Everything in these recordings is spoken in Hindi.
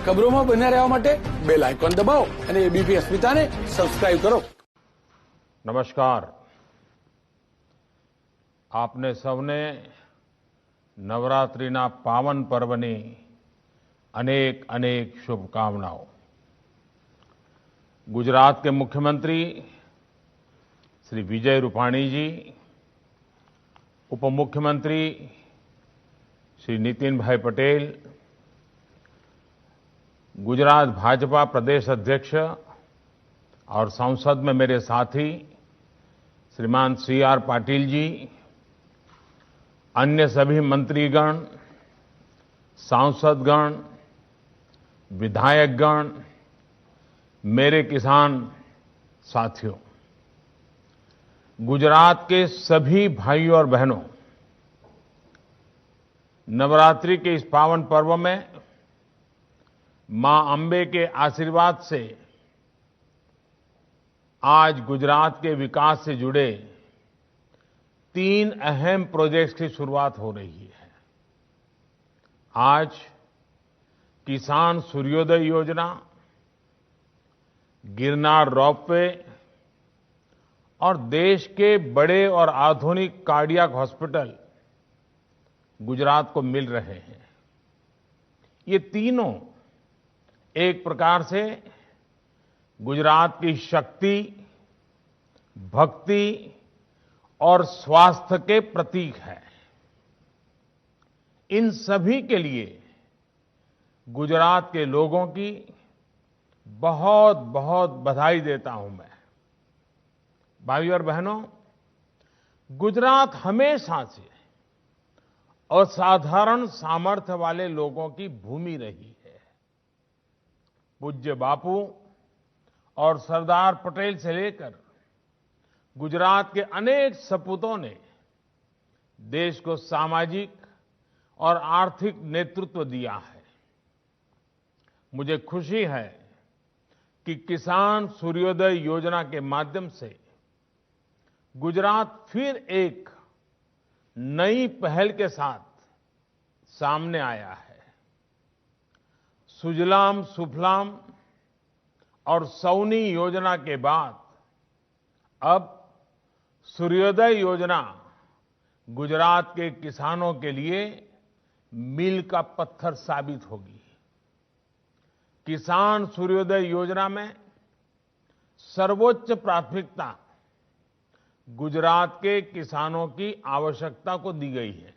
ખબરોમાં બન્યા રહેવા માટે બેલ આઇકોન દબાવો અને એબીપી અસ્મિતાને સબસ્ક્રાઇબ કરો। नमस्कार। आपने सबने नवरात्रिना पावन पर्वनी अनेक अनेक शुभकामनाओं। गुजरात के मुख्यमंत्री श्री विजय रूपाणी जी, उपमुख्यमंत्री श्री नितिन भाई पटेल, गुजरात भाजपा प्रदेश अध्यक्ष और संसद में मेरे साथी श्रीमान CR पाटिल जी, अन्य सभी मंत्रीगण, सांसदगण, विधायकगण, मेरे किसान साथियों, गुजरात के सभी भाइयों और बहनों, नवरात्रि के इस पावन पर्व में मां अंबे के आशीर्वाद से आज गुजरात के विकास से जुड़े 3 अहम प्रोजेक्ट्स की शुरुआत हो रही है। आज किसान सूर्योदय योजना, गिरनार रोपवे और देश के बड़े और आधुनिक कार्डियक हॉस्पिटल गुजरात को मिल रहे हैं। ये तीनों एक प्रकार से गुजरात की शक्ति, भक्ति और स्वास्थ्य के प्रतीक है। इन सभी के लिए गुजरात के लोगों की बहुत बहुत बधाई देता हूं मैं। भाइयों और बहनों, गुजरात हमेशा से असाधारण सामर्थ्य वाले लोगों की भूमि रही है। पूज्य बापू और सरदार पटेल से लेकर गुजरात के अनेक सपूतों ने देश को सामाजिक और आर्थिक नेतृत्व दिया है। मुझे खुशी है कि किसान सूर्योदय योजना के माध्यम से गुजरात फिर एक नई पहल के साथ सामने आया है। सुजलाम सुफलाम और सौनी योजना के बाद अब सूर्योदय योजना गुजरात के किसानों के लिए मील का पत्थर साबित होगी। किसान सूर्योदय योजना में सर्वोच्च प्राथमिकता गुजरात के किसानों की आवश्यकता को दी गई है।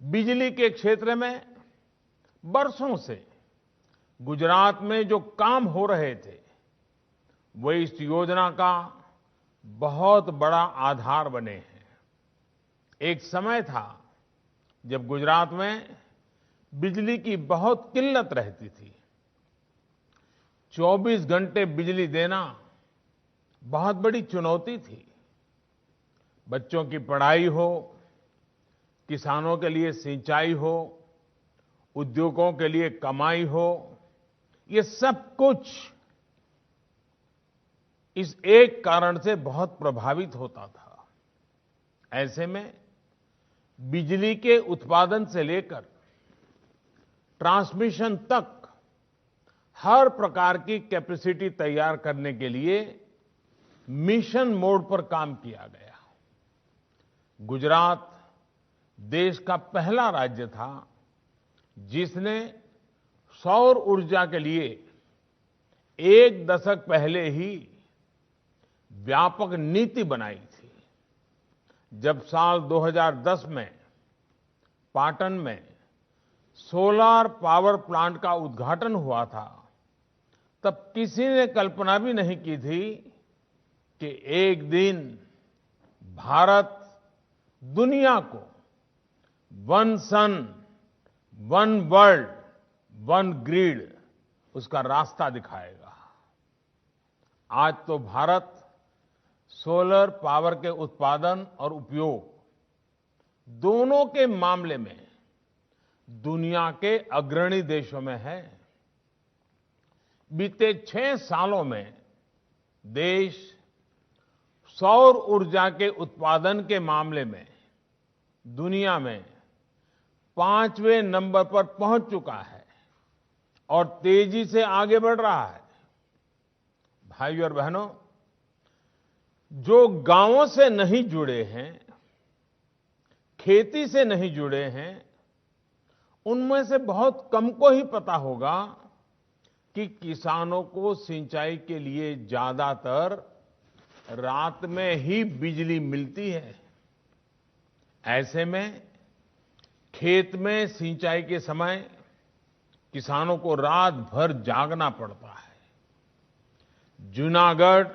बिजली के क्षेत्र में बरसों से गुजरात में जो काम हो रहे थे, वो इस योजना का बहुत बड़ा आधार बने हैं। एक समय था जब गुजरात में बिजली की बहुत किल्लत रहती थी। 24 घंटे बिजली देना बहुत बड़ी चुनौती थी। बच्चों की पढ़ाई हो, किसानों के लिए सिंचाई हो, उद्योगों के लिए कमाई हो, ये सब कुछ इस एक कारण से बहुत प्रभावित होता था। ऐसे में बिजली के उत्पादन से लेकर ट्रांसमिशन तक हर प्रकार की कैपेसिटी तैयार करने के लिए मिशन मोड पर काम किया गया। गुजरात देश का पहला राज्य था जिसने सौर ऊर्जा के लिए 1 दशक पहले ही व्यापक नीति बनाई थी। जब साल 2010 में पाटन में सोलर पावर प्लांट का उद्घाटन हुआ था, तब किसी ने कल्पना भी नहीं की थी कि एक दिन भारत दुनिया को वन सन, वन वर्ल्ड, वन ग्रिड उसका रास्ता दिखाएगा। आज तो भारत सोलर पावर के उत्पादन और उपयोग दोनों के मामले में दुनिया के अग्रणी देशों में है। बीते 6 सालों में देश सौर ऊर्जा के उत्पादन के मामले में दुनिया में 5वें नंबर पर पहुंच चुका है। और तेजी से आगे बढ़ रहा है। भाइयों और बहनों, जो गांवों से नहीं जुड़े हैं, खेती से नहीं जुड़े हैं, उनमें से बहुत कम को ही पता होगा कि किसानों को सिंचाई के लिए ज्यादातर रात में ही बिजली मिलती है। ऐसे में खेत में सिंचाई के समय किसानों को रात भर जागना पड़ता है। जूनागढ़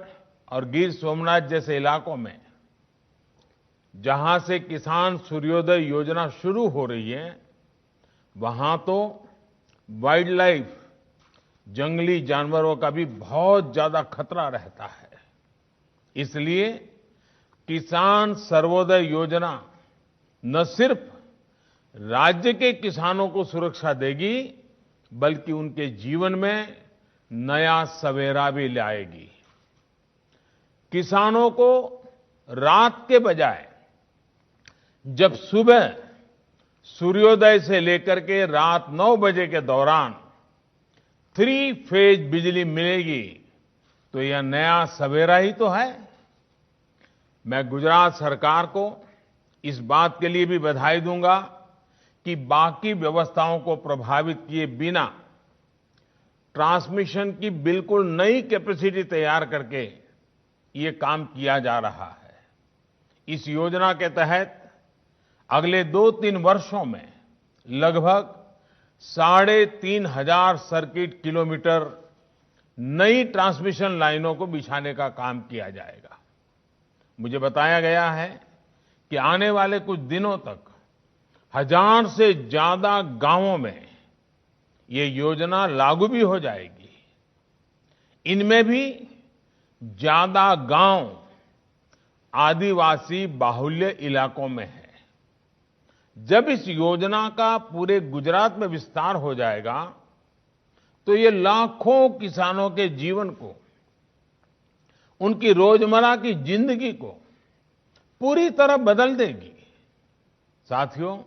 और गिर सोमनाथ जैसे इलाकों में जहां से किसान सूर्योदय योजना शुरू हो रही है, वहां तो वाइल्ड लाइफ, जंगली जानवरों का भी बहुत ज्यादा खतरा रहता है। इसलिए किसान सर्वोदय योजना न सिर्फ राज्य के किसानों को सुरक्षा देगी, बल्कि उनके जीवन में नया सवेरा भी लाएगी। किसानों को रात के बजाय जब सुबह सूर्योदय से लेकर के रात 9 बजे के दौरान 3 फेज बिजली मिलेगी, तो यह नया सवेरा ही तो है। मैं गुजरात सरकार को इस बात के लिए भी बधाई दूंगा कि बाकी व्यवस्थाओं को प्रभावित किए बिना ट्रांसमिशन की बिल्कुल नई कैपेसिटी तैयार करके ये काम किया जा रहा है। इस योजना के तहत अगले 2-3 वर्षों में लगभग 3,500 सर्किट किलोमीटर नई ट्रांसमिशन लाइनों को बिछाने का काम किया जाएगा। मुझे बताया गया है कि आने वाले कुछ दिनों तक 1000 से ज्यादा गांवों में ये योजना लागू भी हो जाएगी। इनमें भी ज्यादा गांव आदिवासी बाहुल्य इलाकों में है। जब इस योजना का पूरे गुजरात में विस्तार हो जाएगा, तो ये लाखों किसानों के जीवन को, उनकी रोजमर्रा की जिंदगी को पूरी तरह बदल देगी। साथियों,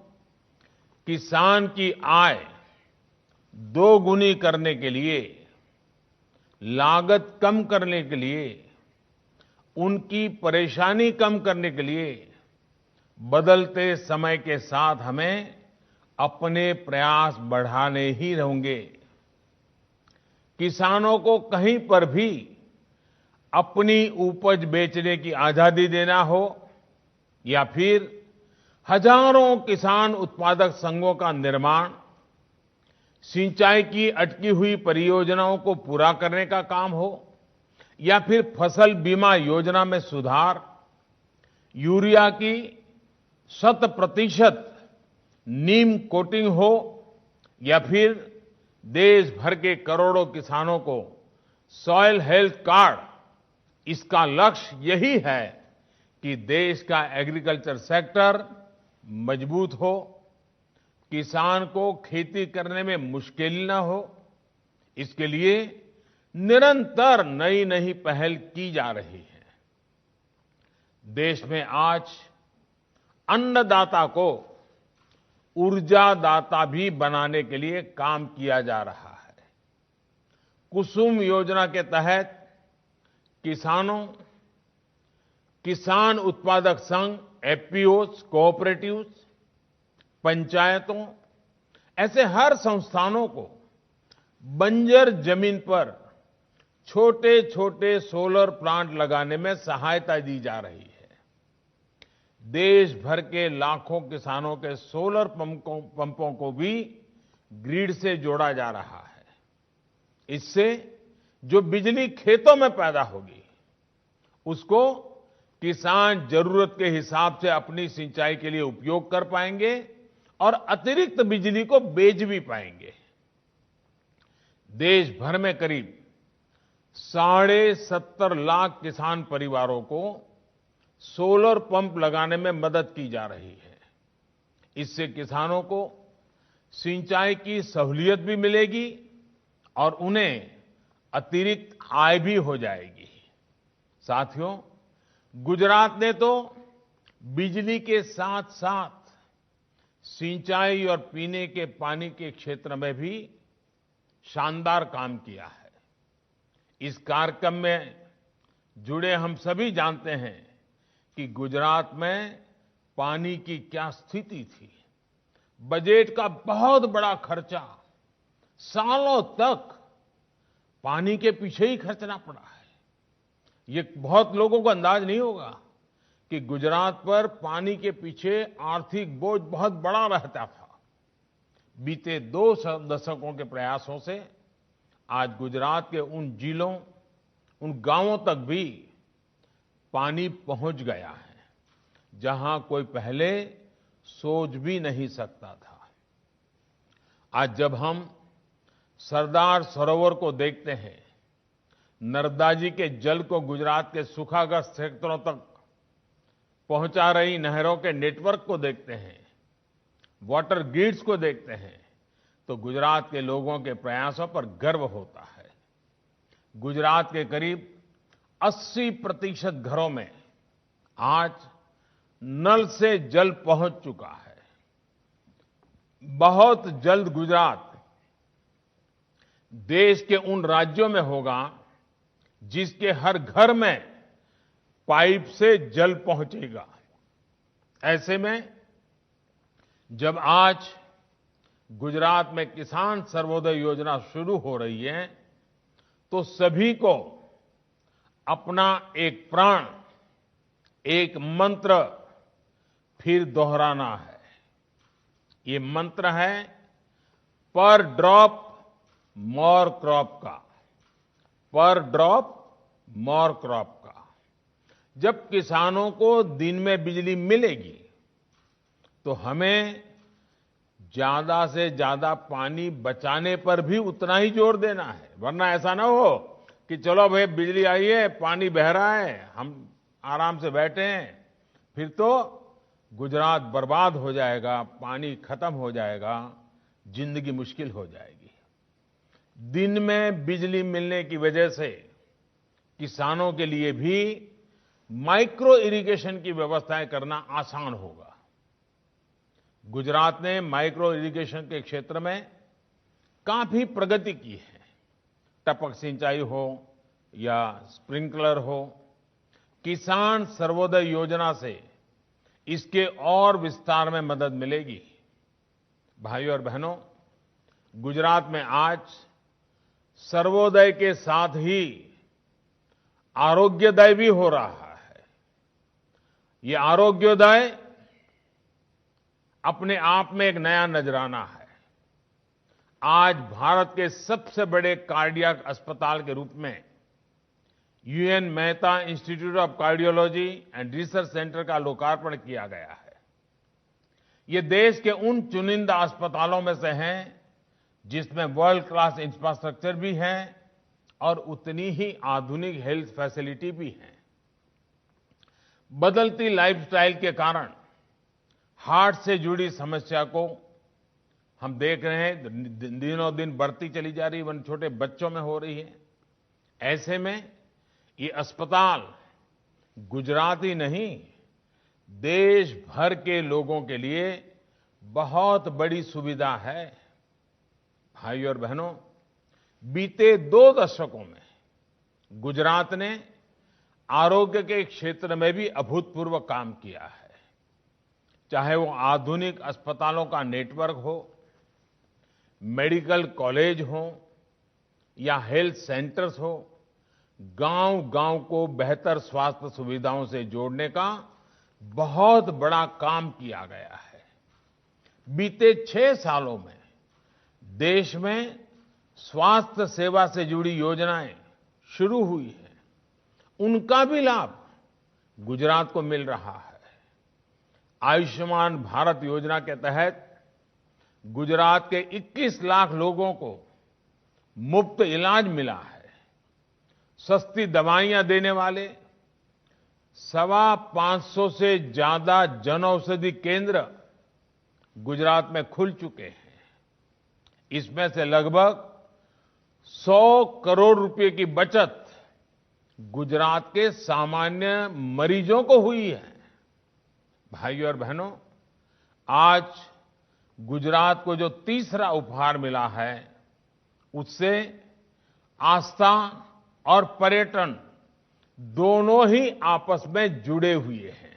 किसान की आय दोगुनी करने के लिए, लागत कम करने के लिए, उनकी परेशानी कम करने के लिए बदलते समय के साथ हमें अपने प्रयास बढ़ाने ही होंगे। किसानों को कहीं पर भी अपनी उपज बेचने की आजादी देना हो, या फिर हजारों किसान उत्पादक संघों का निर्माण, सिंचाई की अटकी हुई परियोजनाओं को पूरा करने का काम हो, या फिर फसल बीमा योजना में सुधार, यूरिया की 100% नीम कोटिंग हो, या फिर देश भर के करोड़ों किसानों को सॉइल हेल्थ कार्ड, इसका लक्ष्य यही है कि देश का एग्रीकल्चर सेक्टर मजबूत हो, किसान को खेती करने में मुश्किल न हो। इसके लिए निरंतर नई नई पहल की जा रही है। देश में आज अन्नदाता को ऊर्जादाता भी बनाने के लिए काम किया जा रहा है। कुसुम योजना के तहत किसानों, किसान उत्पादक संघ, एफपीओस, कोऑपरेटिव्स, पंचायतों, ऐसे हर संस्थानों को बंजर जमीन पर छोटे छोटे सोलर प्लांट लगाने में सहायता दी जा रही है। देश भर के लाखों किसानों के सोलर पंपों को भी ग्रिड से जोड़ा जा रहा है। इससे जो बिजली खेतों में पैदा होगी, उसको किसान जरूरत के हिसाब से अपनी सिंचाई के लिए उपयोग कर पाएंगे और अतिरिक्त बिजली को बेच भी पाएंगे। देश भर में करीब 70.5 लाख किसान परिवारों को सोलर पंप लगाने में मदद की जा रही है। इससे किसानों को सिंचाई की सहूलियत भी मिलेगी और उन्हें अतिरिक्त आय भी हो जाएगी। साथियों, गुजरात ने तो बिजली के साथ साथ सिंचाई और पीने के पानी के क्षेत्र में भी शानदार काम किया है। इस कार्यक्रम में जुड़े हम सभी जानते हैं कि गुजरात में पानी की क्या स्थिति थी। बजट का बहुत बड़ा खर्चा, सालों तक पानी के पीछे ही खर्चना पड़ा है। ये बहुत लोगों को अंदाज नहीं होगा कि गुजरात पर पानी के पीछे आर्थिक बोझ बहुत बड़ा रहता था। बीते 2 दशकों के प्रयासों से आज गुजरात के उन जिलों, उन गांवों तक भी पानी पहुंच गया है जहां कोई पहले सोच भी नहीं सकता था। आज जब हम सरदार सरोवर को देखते हैं, नर्मदा जी के जल को गुजरात के सूखाग्रस्त क्षेत्रों तक पहुंचा रही नहरों के नेटवर्क को देखते हैं, वाटर ग्रिड्स को देखते हैं, तो गुजरात के लोगों के प्रयासों पर गर्व होता है। गुजरात के करीब 80% घरों में आज नल से जल पहुंच चुका है। बहुत जल्द गुजरात देश के उन राज्यों में होगा जिसके हर घर में पाइप से जल पहुंचेगा। ऐसे में जब आज गुजरात में किसान सर्वोदय योजना शुरू हो रही है, तो सभी को अपना एक प्राण, एक मंत्र फिर दोहराना है। ये मंत्र है पर ड्रॉप मोर क्रॉप का, पर ड्रॉप मोर क्रॉप का। जब किसानों को दिन में बिजली मिलेगी तो हमें ज्यादा से ज्यादा पानी बचाने पर भी उतना ही जोर देना है, वरना ऐसा ना हो कि चलो भाई बिजली आई है, पानी बह रहा है, हम आराम से बैठे हैं, फिर तो गुजरात बर्बाद हो जाएगा, पानी खत्म हो जाएगा, जिंदगी मुश्किल हो जाएगी। दिन में बिजली मिलने की वजह से किसानों के लिए भी माइक्रो इरिगेशन की व्यवस्थाएं करना आसान होगा। गुजरात ने माइक्रो इरिगेशन के क्षेत्र में काफी प्रगति की है। टपक सिंचाई हो या स्प्रिंकलर हो, किसान सर्वोदय योजना से इसके और विस्तार में मदद मिलेगी। भाइयों और बहनों, गुजरात में आज सर्वोदय के साथ ही आरोग्योदय भी हो रहा है। ये आरोग्योदय अपने आप में एक नया नजराना है। आज भारत के सबसे बड़े कार्डियक अस्पताल के रूप में UN Mehta institute of cardiology and research centre का लोकार्पण किया गया है। ये देश के उन चुनिंदा अस्पतालों में से हैं जिसमें वर्ल्ड क्लास इंफ्रास्ट्रक्चर भी है और उतनी ही आधुनिक हेल्थ फैसिलिटी भी है। बदलती लाइफस्टाइल के कारण हार्ट से जुड़ी समस्या को हम देख रहे हैं, दिनों दिन बढ़ती चली जा रही है, वन छोटे बच्चों में हो रही है। ऐसे में ये अस्पताल गुजरात ही नहीं, देश भर के लोगों के लिए बहुत बड़ी सुविधा है। भाइयों और बहनों, बीते 2 दशकों में गुजरात ने आरोग्य के क्षेत्र में भी अभूतपूर्व काम किया है। चाहे वो आधुनिक अस्पतालों का नेटवर्क हो, मेडिकल कॉलेज हो या हेल्थ सेंटर्स हो, गांव-गांव को बेहतर स्वास्थ्य सुविधाओं से जोड़ने का बहुत बड़ा काम किया गया है। बीते 6 सालों में देश में स्वास्थ्य सेवा से जुड़ी योजनाएं शुरू हुई हैं, उनका भी लाभ गुजरात को मिल रहा है। आयुष्मान भारत योजना के तहत गुजरात के 21 लाख लोगों को मुफ्त इलाज मिला है। सस्ती दवाइयां देने वाले 525 से ज्यादा जन औषधि केंद्र गुजरात में खुल चुके हैं। इसमें से लगभग 100 करोड़ रुपए की बचत गुजरात के सामान्य मरीजों को हुई है। भाइयों और बहनों, आज गुजरात को जो तीसरा उपहार मिला है उससे आस्था और पर्यटन दोनों ही आपस में जुड़े हुए हैं।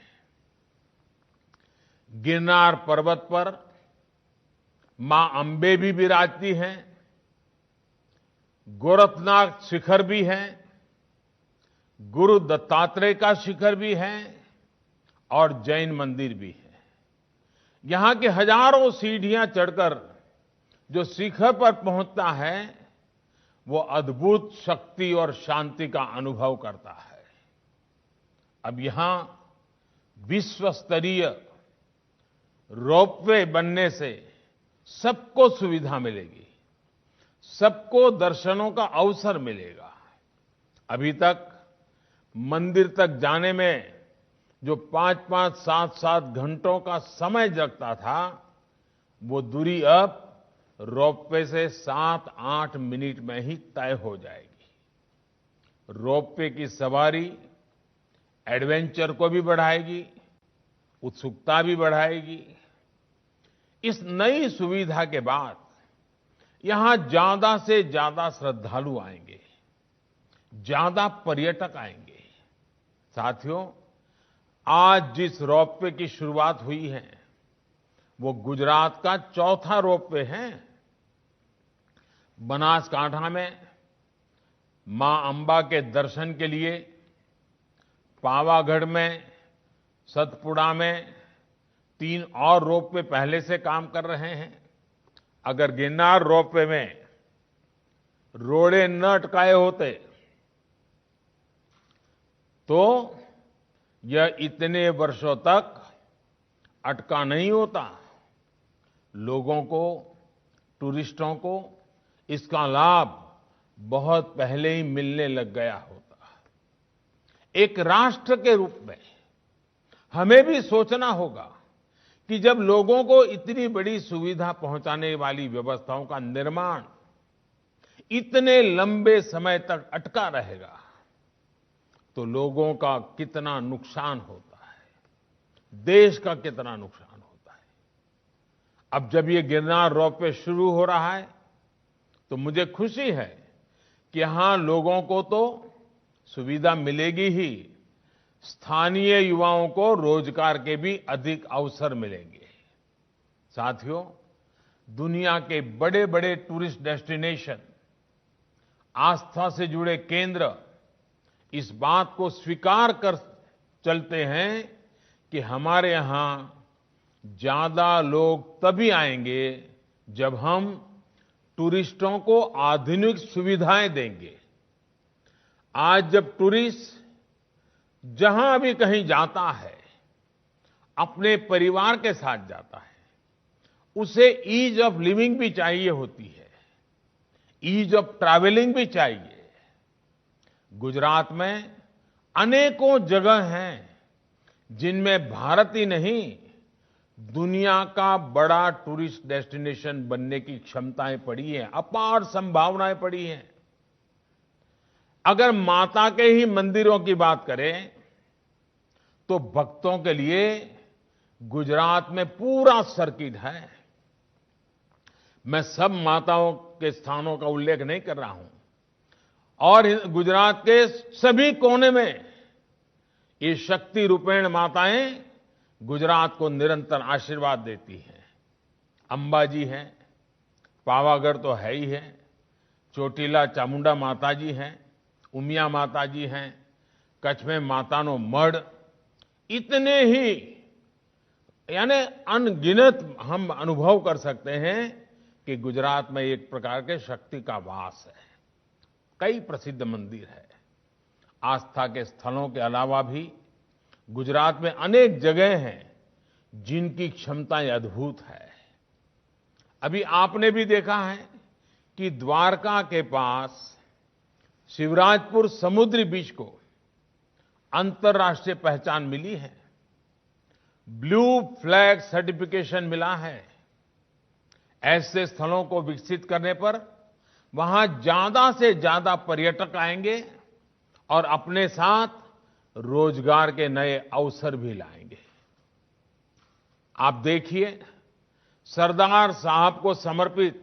गिरनार पर्वत पर मां अंबे भी विराजती हैं, गोरखनाथ शिखर भी है, गुरु दत्तात्रेय का शिखर भी है और जैन मंदिर भी है। यहां की हजारों सीढ़ियां चढ़कर जो शिखर पर पहुंचता है वो अद्भुत शक्ति और शांति का अनुभव करता है। अब यहां विश्व स्तरीय रोपवे बनने से सबको सुविधा मिलेगी, सबको दर्शनों का अवसर मिलेगा। अभी तक मंदिर तक जाने में जो 5-5, 7-7 घंटों का समय लगता था, वो दूरी अब रोपवे से 7-8 मिनट में ही तय हो जाएगी। रोपवे की सवारी एडवेंचर को भी बढ़ाएगी, उत्सुकता भी बढ़ाएगी। इस नई सुविधा के बाद यहां ज्यादा से ज्यादा श्रद्धालु आएंगे, ज्यादा पर्यटक आएंगे। साथियों, आज जिस रोपवे की शुरुआत हुई है वो गुजरात का चौथा रोपवे है। बनासकांठा में मां अंबा के दर्शन के लिए, पावागढ़ में, सतपुड़ा में 3 और रोपवे पहले से काम कर रहे हैं। अगर गिरनार रोपवे में रोड़े न अटकाए होते तो यह इतने वर्षों तक अटका नहीं होता। लोगों को, टूरिस्टों को इसका लाभ बहुत पहले ही मिलने लग गया होता। एक राष्ट्र के रूप में हमें भी सोचना होगा कि जब लोगों को इतनी बड़ी सुविधा पहुंचाने वाली व्यवस्थाओं का निर्माण इतने लंबे समय तक अटका रहेगा तो लोगों का कितना नुकसान होता है, देश का कितना नुकसान होता है। अब जब ये गिरनार रोपवे शुरू हो रहा है तो मुझे खुशी है कि यहां लोगों को तो सुविधा मिलेगी ही, स्थानीय युवाओं को रोजगार के भी अधिक अवसर मिलेंगे। साथियों, दुनिया के बड़े बड़े टूरिस्ट डेस्टिनेशन, आस्था से जुड़े केंद्र इस बात को स्वीकार कर चलते हैं कि हमारे यहां ज्यादा लोग तभी आएंगे जब हम टूरिस्टों को आधुनिक सुविधाएं देंगे। आज जब टूरिस्ट जहां भी कहीं जाता है, अपने परिवार के साथ जाता है, उसे ईज ऑफ लिविंग भी चाहिए होती है, ईज ऑफ ट्रैवलिंग भी चाहिए। गुजरात में अनेकों जगह हैं जिनमें भारत ही नहीं, दुनिया का बड़ा टूरिस्ट डेस्टिनेशन बनने की क्षमताएं पड़ी हैं, अपार संभावनाएं पड़ी हैं। अगर माता के ही मंदिरों की बात करें तो भक्तों के लिए गुजरात में पूरा सर्किट है। मैं सब माताओं के स्थानों का उल्लेख नहीं कर रहा हूं, और गुजरात के सभी कोने में ये शक्ति रूपेण माताएं गुजरात को निरंतर आशीर्वाद देती हैं। अंबाजी हैं, पावागढ़ तो है ही है, ચોટીલા चामुंडा माताजी हैं, उमिया माताजी हैं, कच्छ में मातानो मढ़, इतने ही यानी अनगिनत हम अनुभव कर सकते हैं कि गुजरात में एक प्रकार के शक्ति का वास है। कई प्रसिद्ध मंदिर है। आस्था के स्थलों के अलावा भी गुजरात में अनेक जगह हैं जिनकी क्षमताएं अद्भुत है। अभी आपने भी देखा है कि द्वारका के पास शिवराजपुर समुद्री बीच को अंतर्राष्ट्रीय पहचान मिली है, ब्लू फ्लैग सर्टिफिकेशन मिला है। ऐसे स्थलों को विकसित करने पर वहां ज्यादा से ज्यादा पर्यटक आएंगे और अपने साथ रोजगार के नए अवसर भी लाएंगे। आप देखिए, सरदार साहब को समर्पित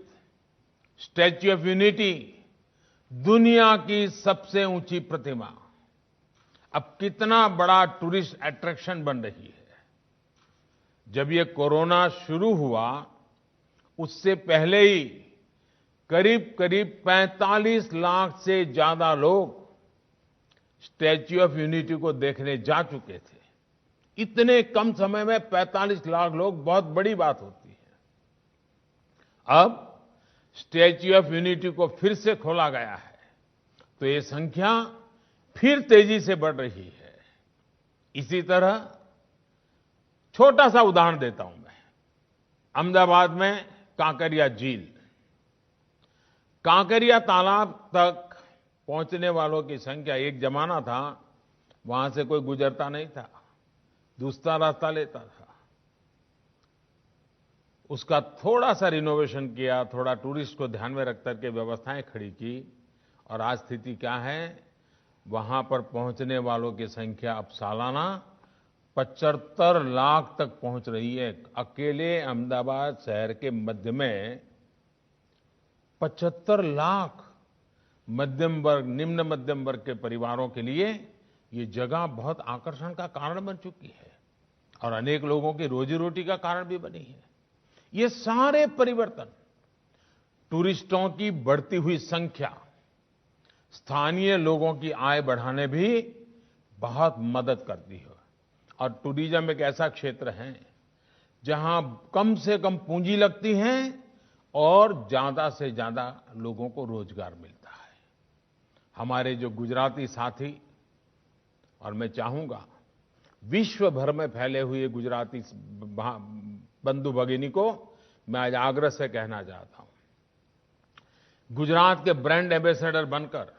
स्टैच्यू ऑफ यूनिटी दुनिया की सबसे ऊंची प्रतिमा अब कितना बड़ा टूरिस्ट अट्रैक्शन बन रही है। जब ये कोरोना शुरू हुआ उससे पहले ही करीब करीब 45 लाख से ज्यादा लोग स्टैच्यू ऑफ यूनिटी को देखने जा चुके थे। इतने कम समय में 45 लाख लोग बहुत बड़ी बात होती है। अब स्टैच्यू ऑफ यूनिटी को फिर से खोला गया है तो ये संख्या फिर तेजी से बढ़ रही है। इसी तरह छोटा सा उदाहरण देता हूं मैं। अहमदाबाद में कांकरिया झील, कांकरिया तालाब तक पहुंचने वालों की संख्या, एक जमाना था वहां से कोई गुजरता नहीं था, दूसरा रास्ता लेता था। उसका थोड़ा सा रिनोवेशन किया, थोड़ा टूरिस्ट को ध्यान में रख करके व्यवस्थाएं खड़ी की और आज स्थिति क्या है, वहां पर पहुंचने वालों की संख्या अब सालाना 75 लाख तक पहुंच रही है। अकेले अहमदाबाद शहर के मध्य में 75 लाख मध्यम वर्ग, निम्न मध्यम वर्ग के परिवारों के लिए ये जगह बहुत आकर्षण का कारण बन चुकी है और अनेक लोगों की रोजी रोटी का कारण भी बनी है। ये सारे परिवर्तन, टूरिस्टों की बढ़ती हुई संख्या, स्थानीय लोगों की आय बढ़ाने भी बहुत मदद करती है। और टूरिज्म एक ऐसा क्षेत्र है जहां कम से कम पूंजी लगती है और ज्यादा से ज्यादा लोगों को रोजगार मिलता है। हमारे जो गुजराती साथी, और मैं चाहूंगा विश्व भर में फैले हुए गुजराती बंधु भगिनी को मैं आज आग्रह से कहना चाहता हूं, गुजरात के ब्रांड एम्बेसडर बनकर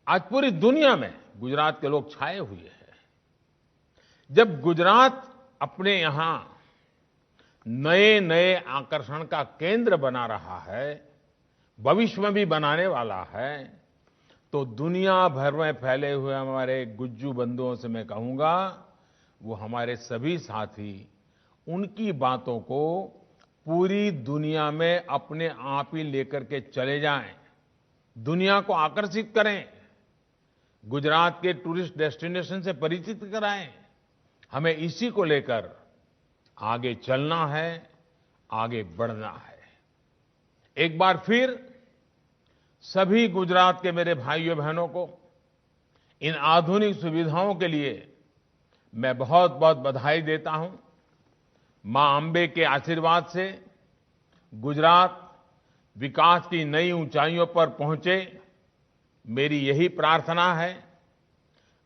आज पूरी दुनिया में गुजरात के लोग छाए हुए हैं। जब गुजरात अपने यहां नए नए आकर्षण का केंद्र बना रहा है, भविष्य में भी बनाने वाला है, तो दुनिया भर में फैले हुए हमारे गुज्जू बंधुओं से मैं कहूंगा वो हमारे सभी साथी उनकी बातों को पूरी दुनिया में अपने आप ही लेकर के चले जाएं, दुनिया को आकर्षित करें, गुजरात के टूरिस्ट डेस्टिनेशन से परिचित कराएं। हमें इसी को लेकर आगे चलना है, आगे बढ़ना है। एक बार फिर सभी गुजरात के मेरे भाइयों बहनों को इन आधुनिक सुविधाओं के लिए मैं बहुत बहुत बधाई देता हूं। मां अंबे के आशीर्वाद से गुजरात विकास की नई ऊंचाइयों पर पहुंचे, मेरी यही प्रार्थना है।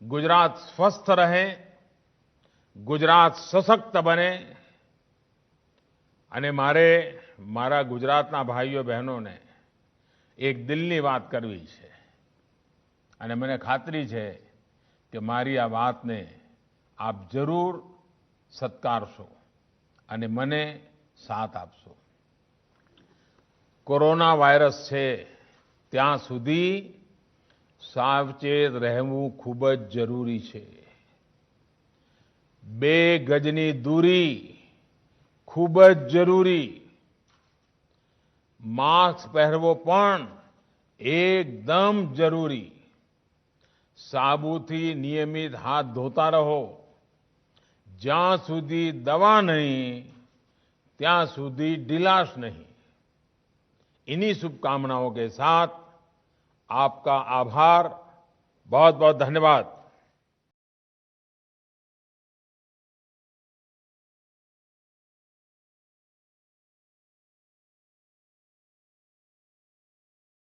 गुजरात स्वस्थ रहे, गुजरात सशक्त बने। અને મારા ગુજરાતના ભાઈઓ બહેનોને એક દિલની વાત કરવી છે અને મને ખાતરી છે કે મારી આ વાતને આપ જરૂર સત્કારશો અને મને સાથ આપશો। કોરોના વાયરસ છે ત્યાં સુધી સાવચેત રહેવું ખૂબ જ જરૂરી છે। 2 ગજની दूरी ખૂબ જ જરૂરી। માસ્ક પહેરવો પણ એકદમ જરૂરી। સાબુથી નિયમિત હાથ ધોતા રહો। જ્યાં સુધી દવા નહીં ત્યાં સુધી ઢીલાશ नहीं। इन्हीं शुभकामनाओं के साथ आपका आभार, बहुत बहुत धन्यवाद।